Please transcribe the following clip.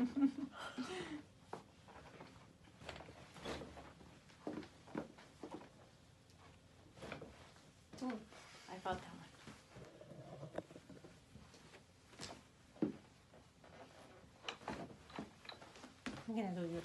Ooh, I felt that one. I'm gonna do your